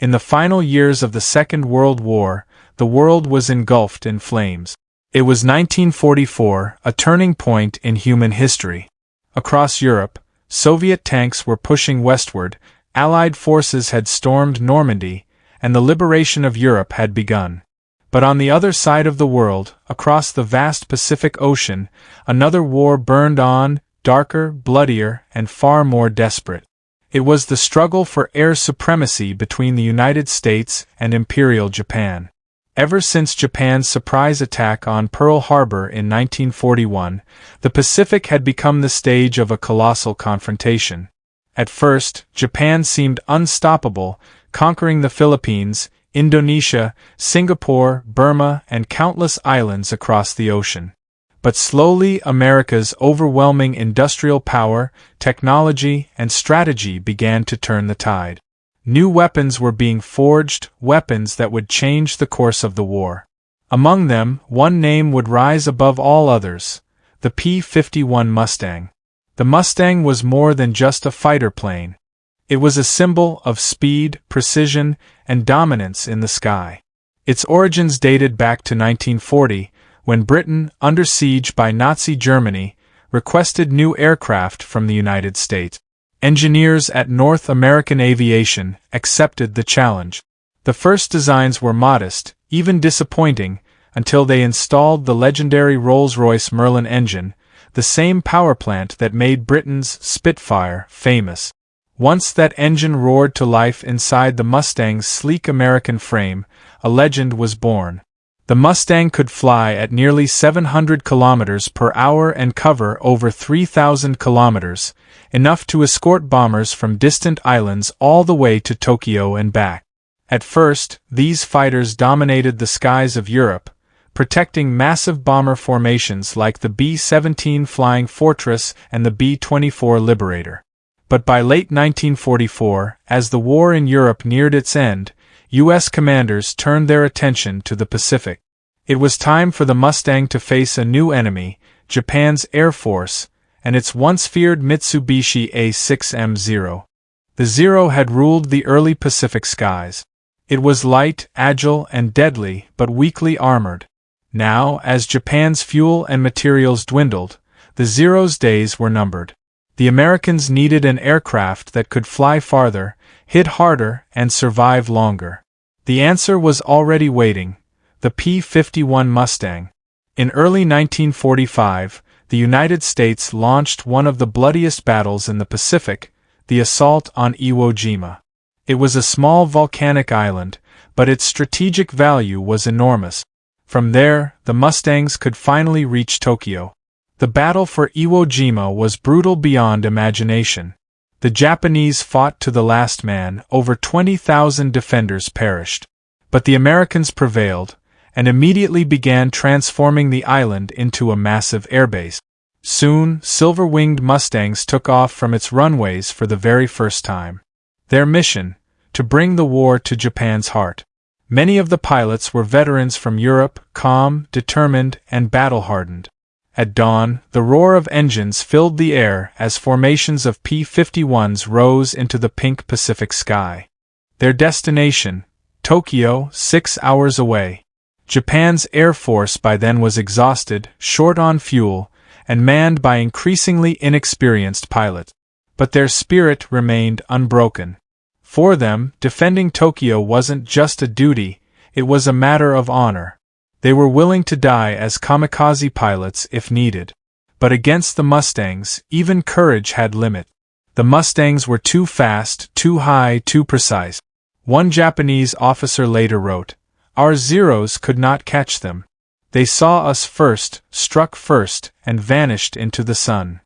In the final years of the Second World War, the world was engulfed in flames. It was 1944, a turning point in human history. Across Europe, Soviet tanks were pushing westward, Allied forces had stormed Normandy, and the liberation of Europe had begun. But on the other side of the world, across the vast Pacific Ocean, another war burned on, darker, bloodier, and far more desperate. It was the struggle for air supremacy between the United States and Imperial Japan. Ever since Japan's surprise attack on Pearl Harbor in 1941, the Pacific had become the stage of a colossal confrontation. At first, Japan seemed unstoppable, conquering the Philippines, Indonesia, Singapore, Burma, and countless islands across the ocean. But slowly, America's overwhelming industrial power, technology, and strategy began to turn the tide. New weapons were being forged, weapons that would change the course of the war. Among them, one name would rise above all others: the P-51 Mustang. The Mustang was more than just a fighter plane. It was a symbol of speed, precision, and dominance in the sky. Its origins dated back to 1940, when Britain, under siege by Nazi Germany, requested new aircraft from the United States. Engineers at North American Aviation accepted the challenge. The first designs were modest, even disappointing, until they installed the legendary Rolls-Royce Merlin engine, the same power plant that made Britain's Spitfire famous. Once that engine roared to life inside the Mustang's sleek American frame, a legend was born. The Mustang could fly at nearly 700 kilometers per hour and cover over 3,000 kilometers, enough to escort bombers from distant islands all the way to Tokyo and back. At first, these fighters dominated the skies of Europe, protecting massive bomber formations like the B-17 Flying Fortress and the B-24 Liberator. But by late 1944, as the war in Europe neared its end, U.S. commanders turned their attention to the Pacific. It was time for the Mustang to face a new enemy, Japan's Air Force, and its once feared Mitsubishi A6M0. The Zero had ruled the early Pacific skies. It was light, agile, and deadly, but weakly armored. Now, as Japan's fuel and materials dwindled, the Zero's days were numbered. The Americans needed an aircraft that could fly farther, hit harder, and survive longer. The answer was already waiting: the P-51 Mustang. In early 1945, the United States launched one of the bloodiest battles in the Pacific, the assault on Iwo Jima. It was a small volcanic island, but its strategic value was enormous. From there, the Mustangs could finally reach Tokyo. The battle for Iwo Jima was brutal beyond imagination. The Japanese fought to the last man, over 20,000 defenders perished. But the Americans prevailed, and immediately began transforming the island into a massive airbase. Soon, silver-winged Mustangs took off from its runways for the very first time. Their mission: to bring the war to Japan's heart. Many of the pilots were veterans from Europe, calm, determined, and battle-hardened. At dawn, the roar of engines filled the air as formations of P-51s rose into the pink Pacific sky. Their destination: Tokyo, 6 hours away. Japan's Air Force by then was exhausted, short on fuel, and manned by increasingly inexperienced pilots. But their spirit remained unbroken. For them, defending Tokyo wasn't just a duty, it was a matter of honor. They were willing to die as kamikaze pilots if needed. But against the Mustangs, even courage had limit. The Mustangs were too fast, too high, too precise. One Japanese officer later wrote, "Our Zeros could not catch them. They saw us first, struck first, and vanished into the sun."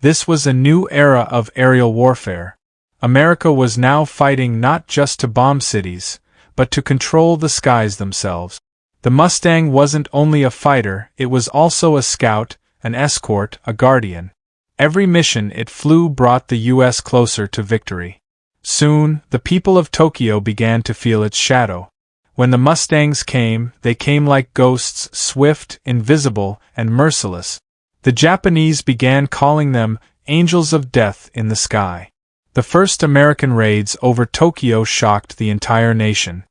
This was a new era of aerial warfare. America was now fighting not just to bomb cities, but to control the skies themselves. The Mustang wasn't only a fighter, it was also a scout, an escort, a guardian. Every mission it flew brought the U.S. closer to victory. Soon, the people of Tokyo began to feel its shadow. When the Mustangs came, they came like ghosts, swift, invisible, and merciless. The Japanese began calling them angels of death in the sky. The first American raids over Tokyo shocked the entire nation.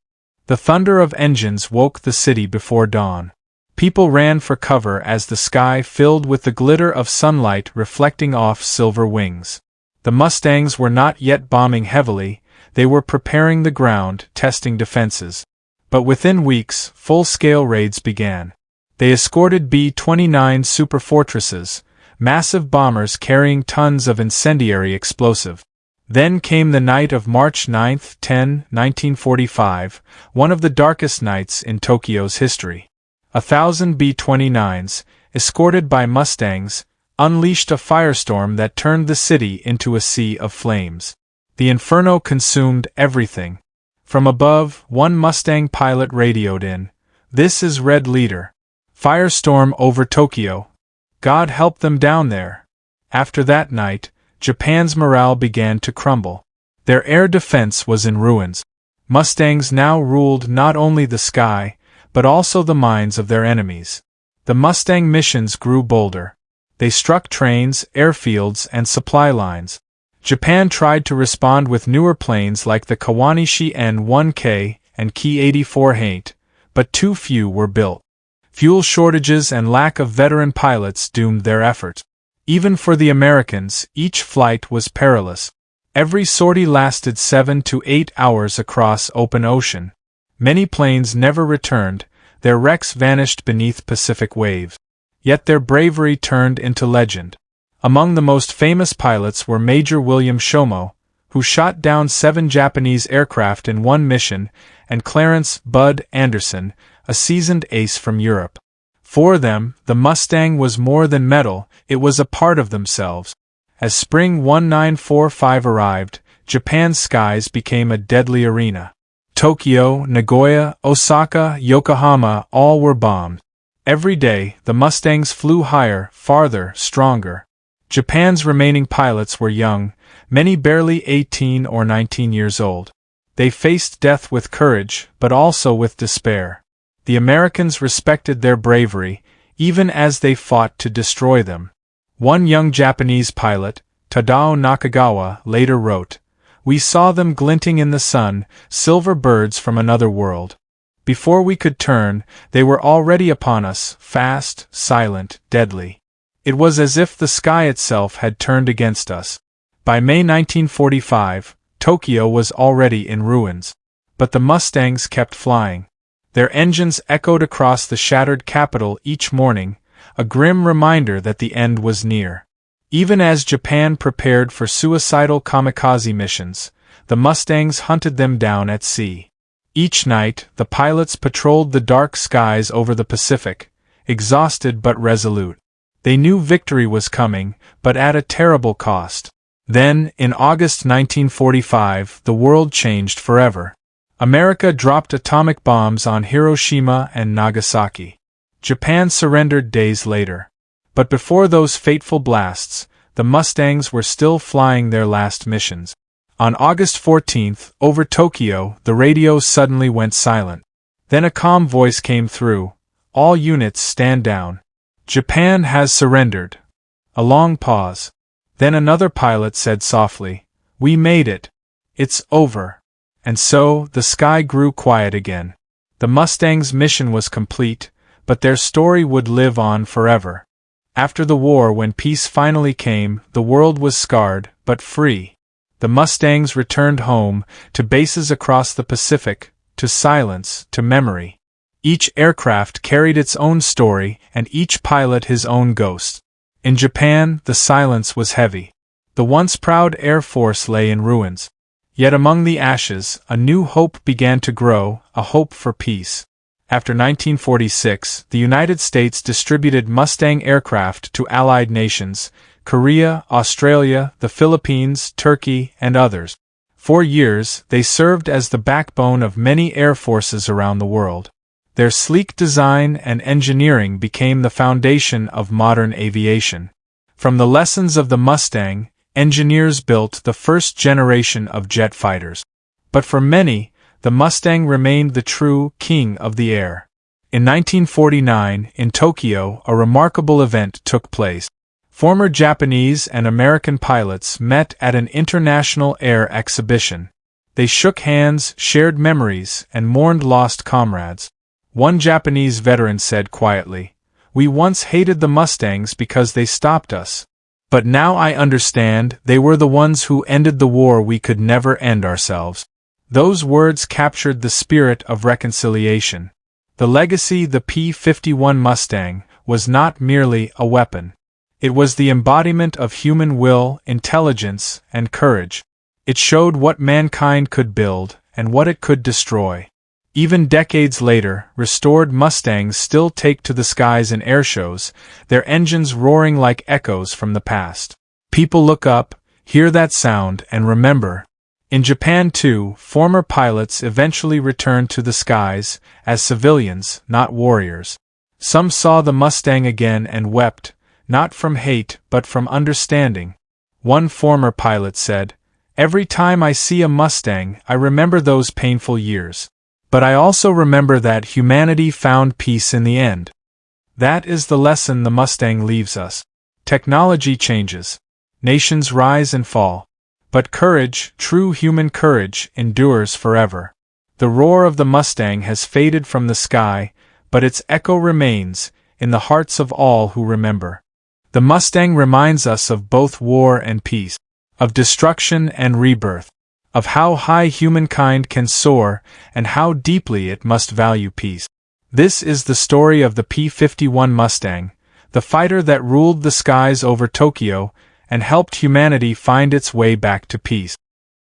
The thunder of engines woke the city before dawn. People ran for cover as the sky filled with the glitter of sunlight reflecting off silver wings. The Mustangs were not yet bombing heavily, they were preparing the ground, testing defenses. But within weeks, full-scale raids began. They escorted B-29 superfortresses, massive bombers carrying tons of incendiary explosive. Then came the night of March 9, 1945, one of the darkest nights in Tokyo's history. 1,000 B-29s, escorted by Mustangs, unleashed a firestorm that turned the city into a sea of flames. The inferno consumed everything. From above, one Mustang pilot radioed in, "This is Red Leader. Firestorm over Tokyo. God help them down there." After that night, Japan's morale began to crumble. Their air defense was in ruins. Mustangs now ruled not only the sky, but also the minds of their enemies. The Mustang missions grew bolder. They struck trains, airfields, and supply lines. Japan tried to respond with newer planes like the Kawanishi N-1K and Ki-84 but too few were built. Fuel shortages and lack of veteran pilots doomed their efforts. Even for the Americans, each flight was perilous. Every sortie lasted 7 to 8 hours across open ocean. Many planes never returned, their wrecks vanished beneath Pacific waves. Yet their bravery turned into legend. Among the most famous pilots were Major William Shomo, who shot down 7 Japanese aircraft in one mission, and Clarence "Bud" Anderson, a seasoned ace from Europe. For them, the Mustang was more than metal, it was a part of themselves. As spring 1945 arrived, Japan's skies became a deadly arena. Tokyo, Nagoya, Osaka, Yokohama, all were bombed. Every day, the Mustangs flew higher, farther, stronger. Japan's remaining pilots were young, many barely 18 or 19 years old. They faced death with courage, but also with despair. The Americans respected their bravery, even as they fought to destroy them. One young Japanese pilot, Tadao Nakagawa, later wrote, "We saw them glinting in the sun, silver birds from another world. Before we could turn, they were already upon us, fast, silent, deadly. It was as if the sky itself had turned against us." By May 1945, Tokyo was already in ruins. But the Mustangs kept flying. Their engines echoed across the shattered capital each morning, a grim reminder that the end was near. Even as Japan prepared for suicidal kamikaze missions, the Mustangs hunted them down at sea. Each night, the pilots patrolled the dark skies over the Pacific, exhausted but resolute. They knew victory was coming, but at a terrible cost. Then, in August 1945, the world changed forever. America dropped atomic bombs on Hiroshima and Nagasaki. Japan surrendered days later. But before those fateful blasts, the Mustangs were still flying their last missions. On August 14th, over Tokyo, the radio suddenly went silent. Then a calm voice came through, "All units stand down. Japan has surrendered." A long pause. Then another pilot said softly, "We made it. It's over." And so, the sky grew quiet again. The Mustangs' mission was complete, but their story would live on forever. After the war, when peace finally came, the world was scarred, but free. The Mustangs returned home, to bases across the Pacific, to silence, to memory. Each aircraft carried its own story, and each pilot his own ghost. In Japan, the silence was heavy. The once proud Air Force lay in ruins. Yet among the ashes, a new hope began to grow, a hope for peace. After 1946, the United States distributed Mustang aircraft to allied nations, Korea, Australia, the Philippines, Turkey, and others. For years, they served as the backbone of many air forces around the world. Their sleek design and engineering became the foundation of modern aviation. From the lessons of the Mustang, engineers built the first generation of jet fighters. But for many, the Mustang remained the true king of the air. In 1949, in Tokyo, a remarkable event took place. Former Japanese and American pilots met at an international air exhibition. They shook hands, shared memories, and mourned lost comrades. One Japanese veteran said quietly, "We once hated the Mustangs because they stopped us. But now I understand they were the ones who ended the war we could never end ourselves." Those words captured the spirit of reconciliation. The legacy, the P-51 Mustang, was not merely a weapon. It was the embodiment of human will, intelligence, and courage. It showed what mankind could build and what it could destroy. Even decades later, restored Mustangs still take to the skies in airshows, their engines roaring like echoes from the past. People look up, hear that sound, and remember. In Japan too, former pilots eventually returned to the skies, as civilians, not warriors. Some saw the Mustang again and wept, not from hate but from understanding. One former pilot said, "Every time I see a Mustang, I remember those painful years. But I also remember that humanity found peace in the end." That is the lesson the Mustang leaves us. Technology changes. Nations rise and fall. But courage, true human courage, endures forever. The roar of the Mustang has faded from the sky, but its echo remains, in the hearts of all who remember. The Mustang reminds us of both war and peace, of destruction and rebirth, of how high humankind can soar and how deeply it must value peace. This is the story of the P-51 Mustang, the fighter that ruled the skies over Tokyo and helped humanity find its way back to peace.